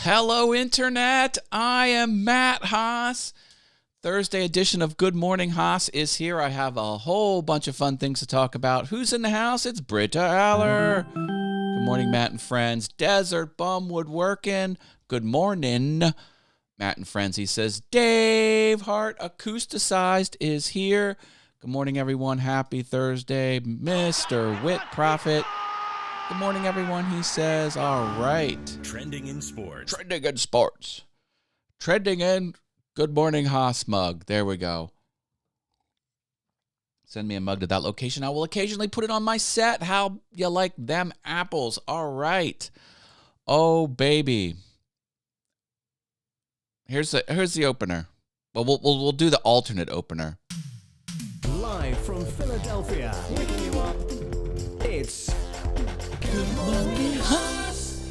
Hello, Internet. I am Matt Haas. Thursday edition of Good Morning Haas is here. I have a whole bunch of fun things to talk about. Who's in the house? It's Britta Aller. Good morning, Matt and friends. Desert Bum Woodworking. Good morning, Matt and friends. He says, Dave Hart Acousticized is here. Good morning, everyone. Happy Thursday, Mr. Wit Prophet. Good morning, everyone, he says. All right. Trending in sports. Trending in Good Morning Haas mug. There we go. Send me a mug to that location. I will occasionally put it on my set. How you like them apples? All right. Oh, baby. Here's the opener. Well, we'll do the alternate opener. Live from Philadelphia. Waking you up. It's Good Morning Haas.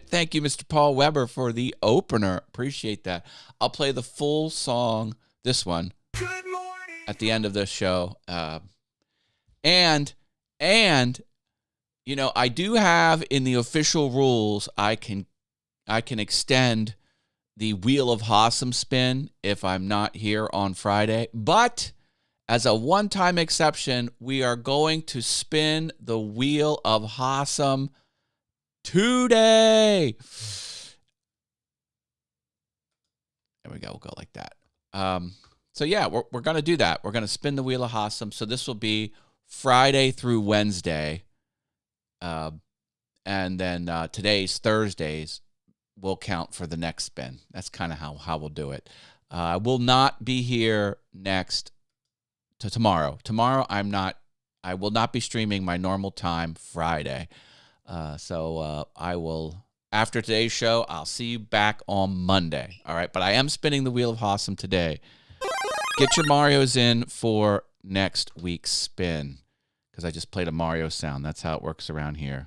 Thank you, Mr. Paul Weber, for the opener. Appreciate that. I'll play the full song, this one, Good morning. at the end of this show. And you know, I do have in the official rules, I can extend the Wheel of Haasem spin if I'm not here on Friday. But as a one-time exception, we are going to spin the Wheel of Haasem today. There we go. We'll go like that. So yeah, we're going to do that. We're going to spin the Wheel of Haasem. So this will be Friday through Wednesday. And then today's Thursdays will count for the next spin. That's kind of how we'll do it. I will not be here tomorrow. Tomorrow I will not be streaming my normal time Friday. So I will, after today's show, I'll see you back on Monday. All right. But I am spinning the Wheel of Haasem today. Get your Marios in for next week's spin, because I just played a Mario sound. That's how it works around here.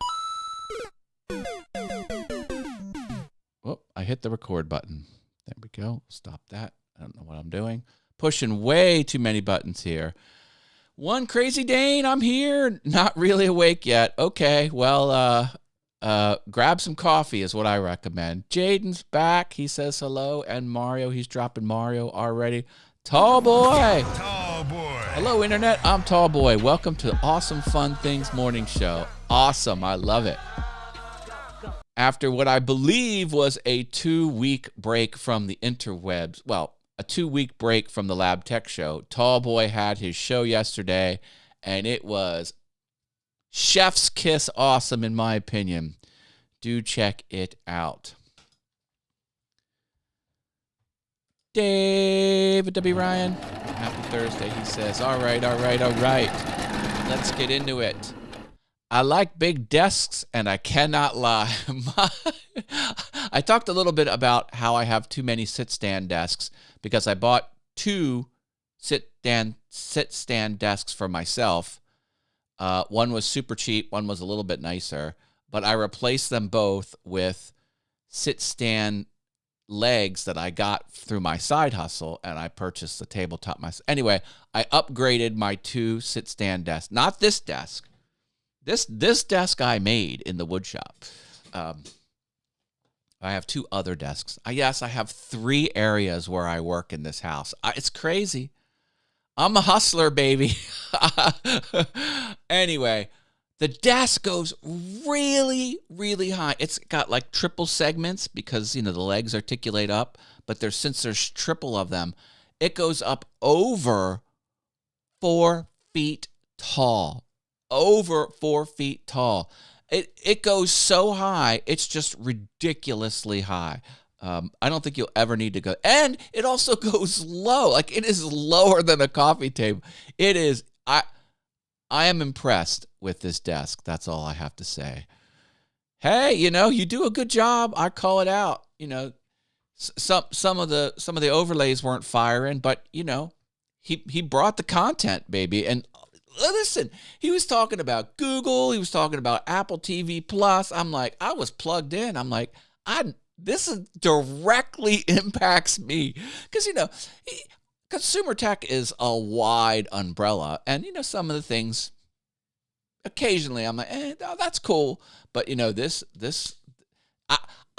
Oh, I hit the record button. There we go. Stop that. I don't know what I'm doing. Pushing way too many buttons here. One crazy Dane, I'm here. Not really awake yet. Okay, well, grab some coffee is what I recommend. Jaden's back. He says hello. And Mario, he's dropping Mario already. Tall boy. Tall boy. Hello, Internet. I'm Tall Boy. Welcome to Awesome Fun Things Morning Show. Awesome. I love it. After what I believe was a 2-week break from the interwebs, well, a 2-week break from the Lab Tech Show, Tall Boy had his show yesterday, and it was chef's kiss awesome, in my opinion. Do check it out. David W. Ryan, happy Thursday, he says. All right. Let's get into it. I like big desks, and I cannot lie. I talked a little bit about how I have too many sit-stand desks because I bought 2 sit-stand desks for myself. One was super cheap, one was a little bit nicer, but I replaced them both with sit-stand legs that I got through my side hustle, and I purchased the tabletop myself. Anyway, I upgraded my 2 sit-stand desks. Not this desk. This desk I made in the wood shop. I have 2 other desks. Yes, I have 3 areas where I work in this house. It's crazy. I'm a hustler, baby. Anyway, the desk goes really, really high. It's got like triple segments because, you know, the legs articulate up, but since there's triple of them, it goes up over 4 feet tall. Over 4 feet tall. It goes so high, it's just ridiculously high. I don't think you'll ever need to go. And it also goes low. Like, it is lower than a coffee table. It is. I am impressed with this desk. That's all I have to say. Hey, you know, you do a good job. I call it out. You know, some of the overlays weren't firing, but you know, he brought the content, baby. And listen, he was talking about Google. He was talking about Apple TV Plus. I'm like, I was plugged in. I'm like, this directly impacts me. Because, you know, consumer tech is a wide umbrella. And, you know, some of the things, occasionally I'm like, that's cool. But, you know,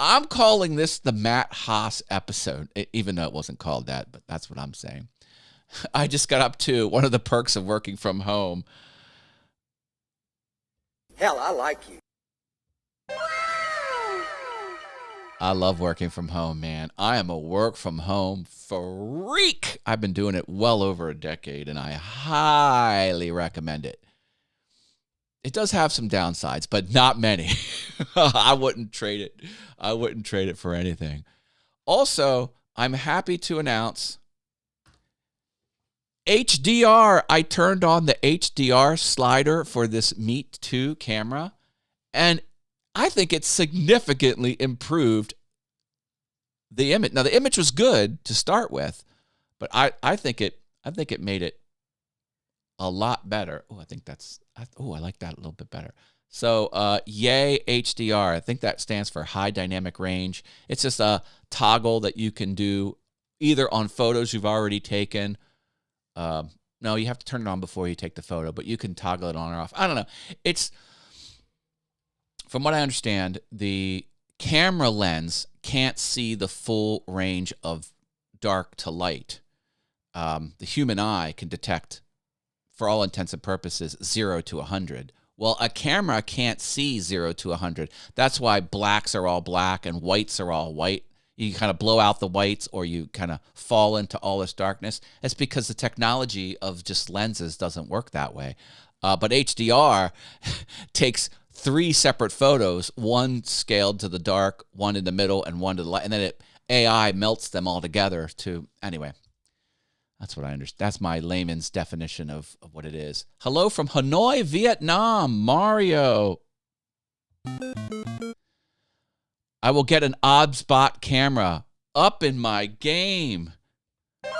I'm calling this the Matt Haas episode, even though it wasn't called that, but that's what I'm saying. I just got up to one of the perks of working from home. Hell, I like you. I love working from home, man. I am a work from home freak. I've been doing it well over a decade, and I highly recommend it. It does have some downsides, but not many. I wouldn't trade it. I wouldn't trade it for anything. Also, I'm happy to announce HDR. I turned on the HDR slider for this Meet 2 camera, and I think it significantly improved the image. Now, the image was good to start with, but I think it made it a lot better. I like that a little bit better. So, yay HDR. I think that stands for high dynamic range. It's just a toggle that you can do either on photos you've already taken. No, you have to turn it on before you take the photo, but you can toggle it on or off. I don't know. It's, from what I understand, the camera lens can't see the full range of dark to light. The human eye can detect, for all intents and purposes, 0 to 100. Well, a camera can't see 0 to 100. That's why blacks are all black and whites are all white. You kind of blow out the whites or you kind of fall into all this darkness. It's because the technology of just lenses doesn't work that way. But HDR takes 3 separate photos, one scaled to the dark, one in the middle, and one to the light. And then AI melts them all together to, anyway. That's what I understand. That's my layman's definition of what it is. Hello from Hanoi, Vietnam, Mario. I will get an OBSBot camera up in my game. Yeah,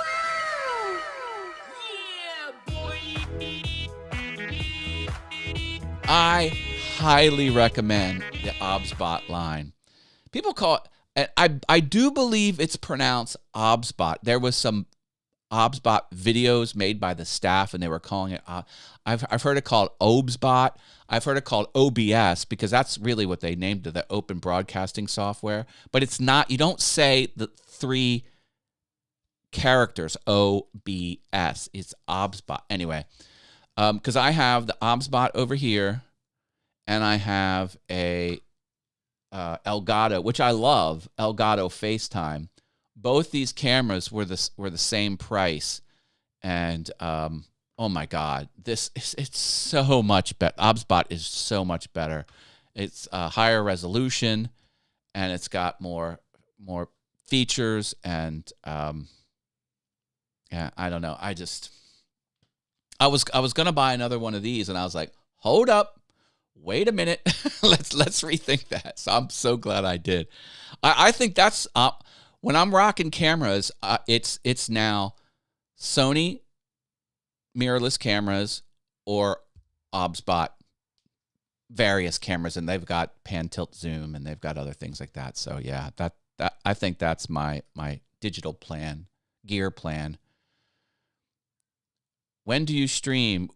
boy. I highly recommend the OBSBot line. People call it, I do believe it's pronounced OBSBot. There was some OBSBot videos made by the staff, and they were calling it, I've heard it called OBSBot. I've heard it called OBS because that's really what they named it, the open broadcasting software. But it's not, you don't say the 3 characters, OBS. It's OBSBot. Anyway, because I have the OBSBot over here, and I have a Elgato, which I love, Elgato FaceTime. Both these cameras were the same price, and oh my God, it's so much better. OBSBot is so much better. It's a higher resolution, and it's got more features. And yeah, I don't know. I was gonna buy another one of these, and I was like, hold up, wait a minute, let's rethink that. So I'm so glad I did. I think that's when I'm rocking cameras, it's now Sony mirrorless cameras or OBSBot various cameras, and they've got pan, tilt, zoom, and they've got other things like that. So yeah, that I think that's my digital plan, gear plan. When do you stream?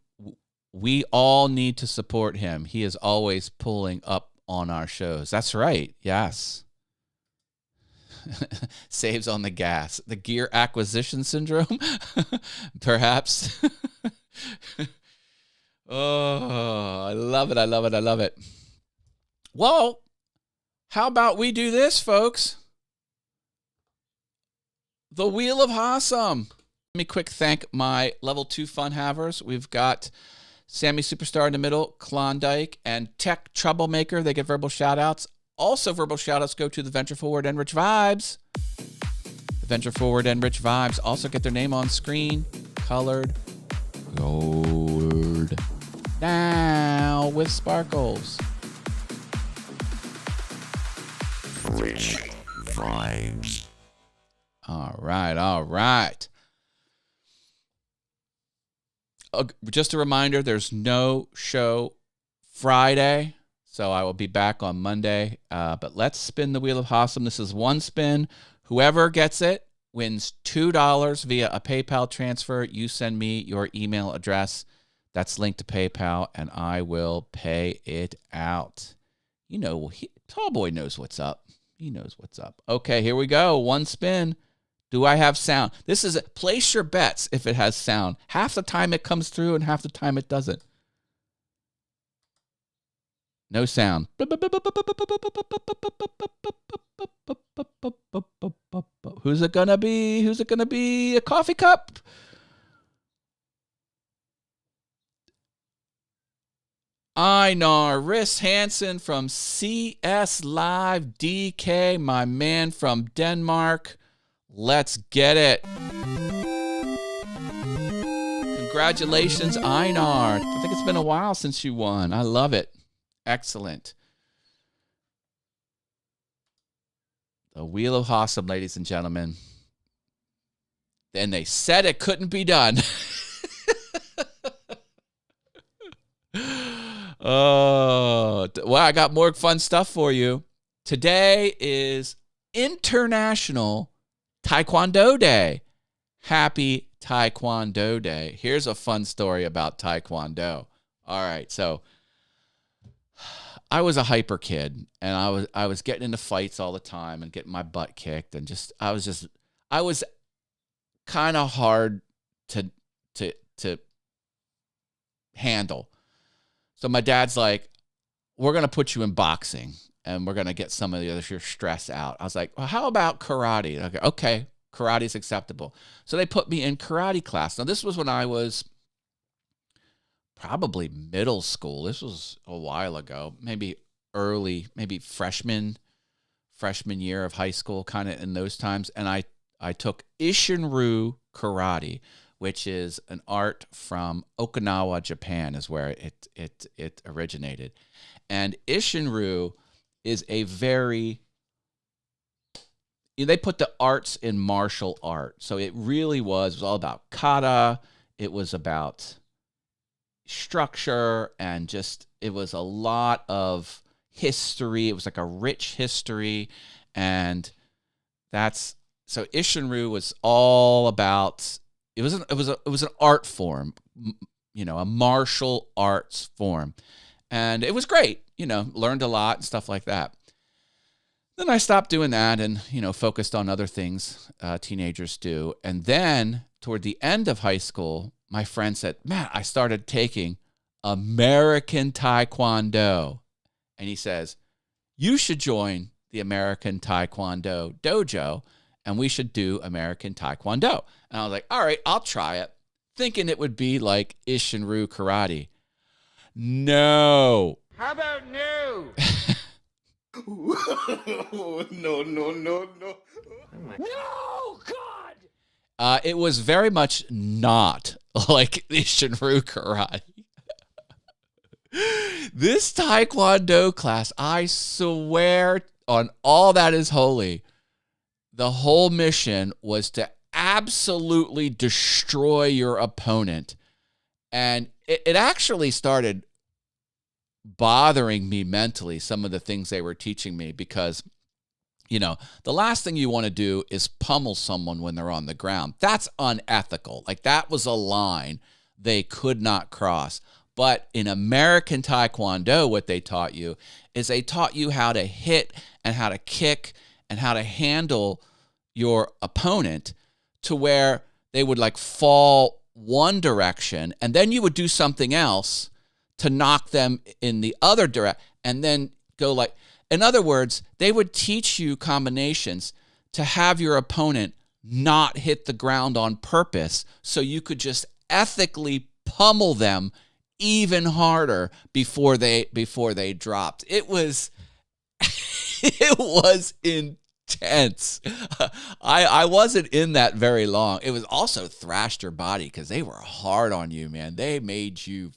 We all need to support him. He is always pulling up on our shows. That's right. Yes. Saves on the gas. The gear acquisition syndrome, perhaps. Oh, I love it. I love it. I love it. Well, how about we do this, folks? The Wheel of Awesome. Let me quick thank my level 2 fun havers. We've got Sammy Superstar in the middle, Klondike, and Tech Troublemaker. They get verbal shout-outs. Also, verbal shout-outs go to the Venture Forward and Rich Vibes. The Venture Forward and Rich Vibes also get their name on screen, colored gold. Now with sparkles. Rich Vibes. All right, all right. Just a reminder, there's no show Friday, so I will be back on Monday. But let's spin the Wheel of Awesome. This is one spin. Whoever gets it wins $2 via a PayPal transfer. You send me your email address. That's linked to PayPal, and I will pay it out. You know, Tall Boy knows what's up. He knows what's up. Okay, here we go. One spin. Do I have sound? This is place your bets if it has sound. Half the time it comes through and half the time it doesn't. No sound. Who's it gonna be? Who's it gonna be? A coffee cup? Einar Riss Hansen from CS Live DK, my man from Denmark. Let's get it. Congratulations, Einar. I think it's been a while since you won. I love it. Excellent. The Wheel of Awesome, ladies and gentlemen. Then they said it couldn't be done. Oh, well, I got more fun stuff for you. Today is International Taekwondo Day. Happy Taekwondo Day. Here's a fun story about Taekwondo. All right, so I was a hyper kid, and I was getting into fights all the time and getting my butt kicked, and I was kind of hard to handle. So my dad's like, we're going to put you in boxing and we're going to get some of your stress out. I was like, well, how about karate? Okay, karate's acceptable. So they put me in karate class. Now, this was when I was probably middle school. This was a while ago, maybe freshman year of high school, kind of in those times. And I took Isshin-ryu karate, which is an art from Okinawa, Japan, is where it originated. And Isshin-ryu is they put the arts in martial art. So it really was all about kata. It was about structure, and it was a lot of history. It was like a rich history. And so Isshin-ryu was all about, it was an art form, a martial arts form. And it was great, learned a lot and stuff like that. Then I stopped doing that and, focused on other things teenagers do. And then toward the end of high school, my friend said, Matt, I started taking American Taekwondo. And he says, you should join the American Taekwondo dojo, and we should do American Taekwondo. And I was like, all right, I'll try it, thinking it would be like Isshin-ryu karate. No. How about no? No. No, God! It was very much not like Isshin-ryu karate. This Taekwondo class, I swear on all that is holy, the whole mission was to absolutely destroy your opponent. And it actually started bothering me mentally, some of the things they were teaching me, because, the last thing you want to do is pummel someone when they're on the ground. That's unethical. Like, that was a line they could not cross. But in American Taekwondo, what they taught you is they taught you how to hit and how to kick and how to handle your opponent to where they would like fall one direction, and then you would do something else to knock them in the other direction, and then go like, in other words, they would teach you combinations to have your opponent not hit the ground on purpose so you could just ethically pummel them even harder before they dropped. It was it was intense. I wasn't in that very long. It was also thrashed your body because they were hard on you, man. They made you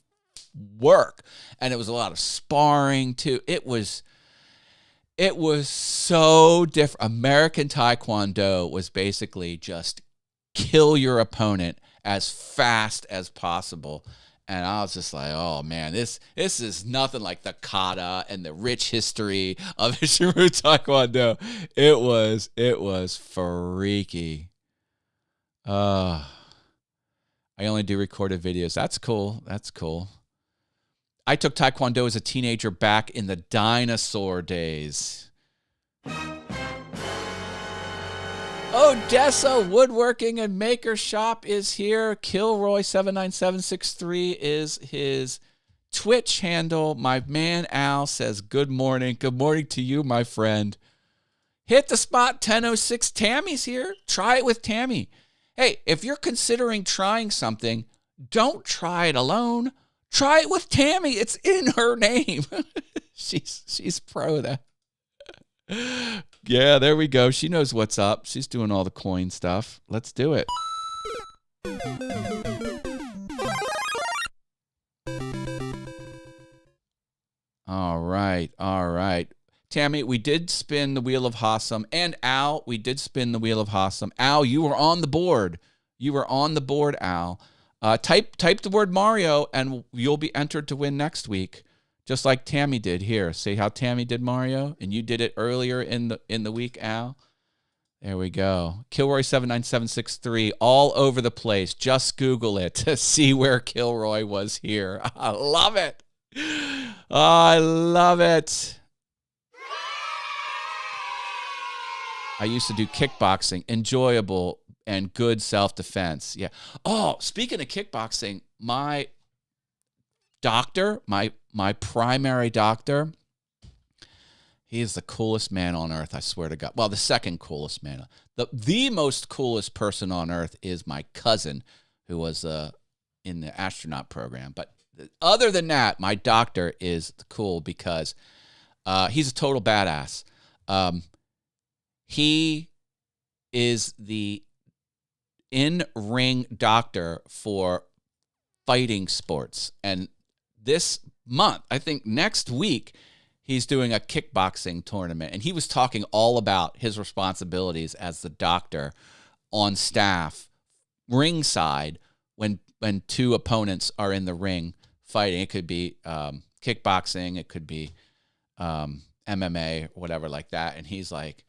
work, and it was a lot of sparring too. It was so different. American Taekwondo was basically just kill your opponent as fast as possible. And I was just like, oh man, this is nothing like the kata and the rich history of Isshin-ryu Taekwondo. It was freaky. I only do recorded videos. That's cool. I took Taekwondo as a teenager back in the dinosaur days. Odessa Woodworking and Maker Shop is here. Kilroy79763 is his Twitch handle. My man Al says, good morning. Good morning to you, my friend. Hit the spot 1006. Tammy's here. Try it with Tammy. Hey, if you're considering trying something, don't try it alone. Try it with Tammy. It's in her name. She's pro that. Yeah, there we go. She knows what's up. She's doing all the coin stuff. Let's do it. All right. Tammy, we did spin the wheel of Haasam. And Al, we did spin the wheel of Haasam. Al, you were on the board. Al. Type the word Mario, and you'll be entered to win next week, just like Tammy did here. See how Tammy did Mario, and you did it earlier in the week, Al. There we go. Kilroy79763 all over the place. Just Google it to see where Kilroy was here. I love it. I love it. I used to do kickboxing, enjoyable and good self-defense. Yeah. Oh, speaking of kickboxing, my doctor, my primary doctor, he is the coolest man on earth, I swear to God. Well, the second coolest man. The most coolest person on earth is my cousin, who was in the astronaut program. But other than that, my doctor is cool because he's a total badass. He is the in-ring doctor for fighting sports. And this month, I think next week, he's doing a kickboxing tournament. And he was talking all about his responsibilities as the doctor on staff, ringside, when two opponents are in the ring fighting. It could be kickboxing, it could be MMA, whatever like that. And he's like,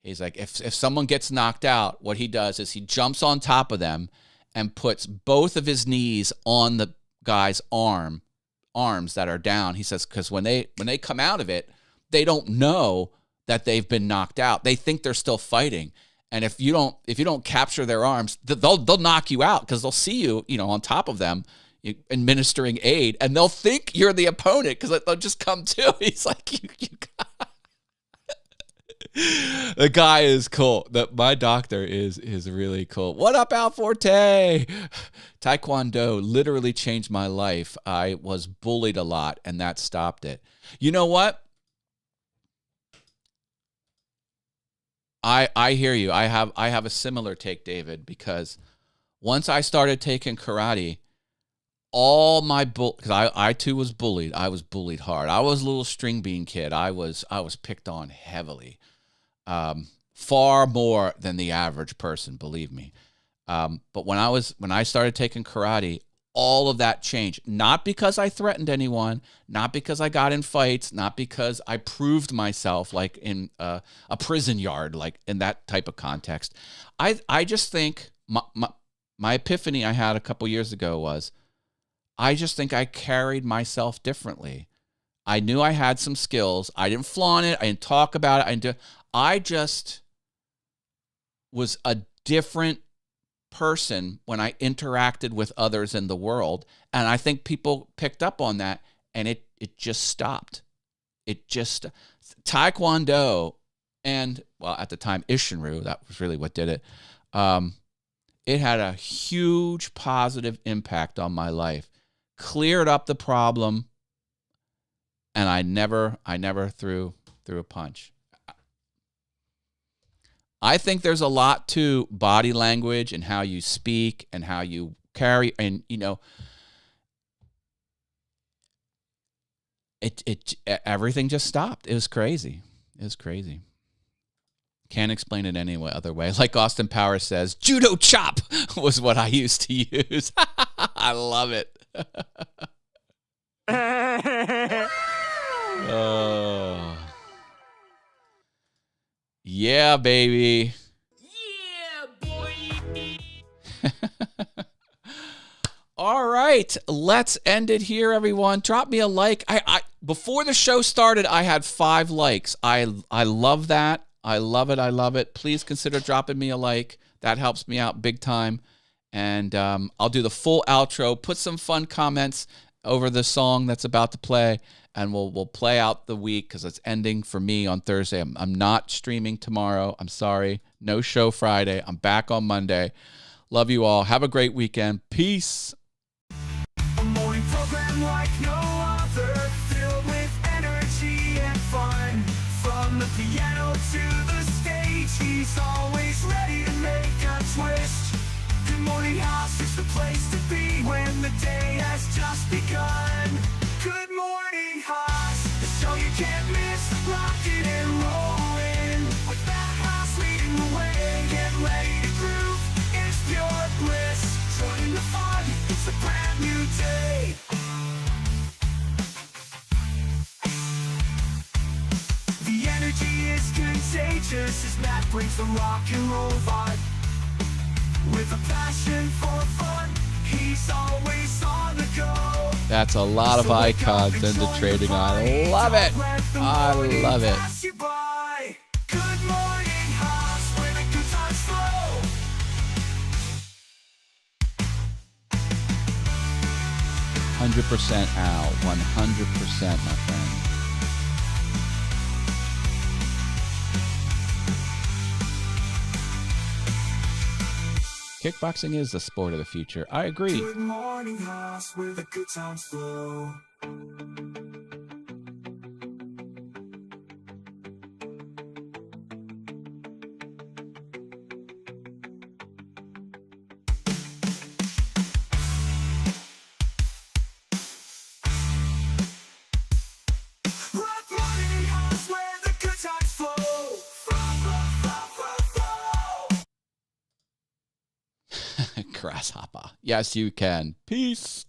if someone gets knocked out, what he does is he jumps on top of them and puts both of his knees on the guy's arms that are down. He says, because when they come out of it, they don't know that they've been knocked out. They think they're still fighting. And if you don't capture their arms, they'll knock you out because they'll see you, on top of them administering aid, and they'll think you're the opponent because they'll just come to. He's like, you the guy is cool. My doctor is really cool. What up, Al Forte? Taekwondo literally changed my life. I was bullied a lot, and that stopped it. You know what? I hear you. I have a similar take, David, because once I started taking karate, all my because I too was bullied. I was bullied hard. I was a little string bean kid. I was picked on heavily. Far more than the average person, believe me. But when I started taking karate, all of that changed. Not because I threatened anyone, not because I got in fights, not because I proved myself like in a prison yard, like in that type of context. I just think my epiphany I had a couple years ago was I just think I carried myself differently. I knew I had some skills. I didn't flaunt it. I didn't talk about it. I just was a different person when I interacted with others in the world. And I think people picked up on that, and it just stopped. Taekwondo and, well, at the time, Ishinru, that was really what did it. It had a huge positive impact on my life. Cleared up the problem, and I never threw a punch. I think there's a lot to body language and how you speak and how you carry, and everything just stopped. It was crazy. Can't explain it any other way. Like Austin Powers says, judo chop was what I used to use. I love it. Oh. Yeah, baby. Yeah, boy. All right, let's end it here, everyone. Drop me a like. I before the show started, I had 5 likes. I love that. I love it. I love it. Please consider dropping me a like. That helps me out big time. And I'll do the full outro. Put some fun comments over the song that's about to play, and we'll play out the week because it's ending for me on Thursday. I'm not streaming tomorrow. I'm sorry. No show Friday. I'm back on Monday. Love you all. Have a great weekend. Peace. A morning program like no other, filled with energy and fun. From the piano to the stage, he's always ready to make a twist. Good morning, Haas is the place to be when the day has just begun. Good morning, Haas, the show you can't miss, rocking and rolling. With that Haas leading the way, get ready to groove, it's pure bliss. Join the fun, it's a brand new day. The energy is contagious as Matt brings the rock and roll vibe. With a passion for fun, he's always on the go. That's a lot of icons into trading. I love it. I love it. Good morning, Haas, where the good times flow. 100% Al. 100%, my friend. Kickboxing is the sport of the future. I agree. Good morning, Haas, where the good times flow. Good morning, Haas, where the good times flow. Grasshopper. Yes, you can. Peace.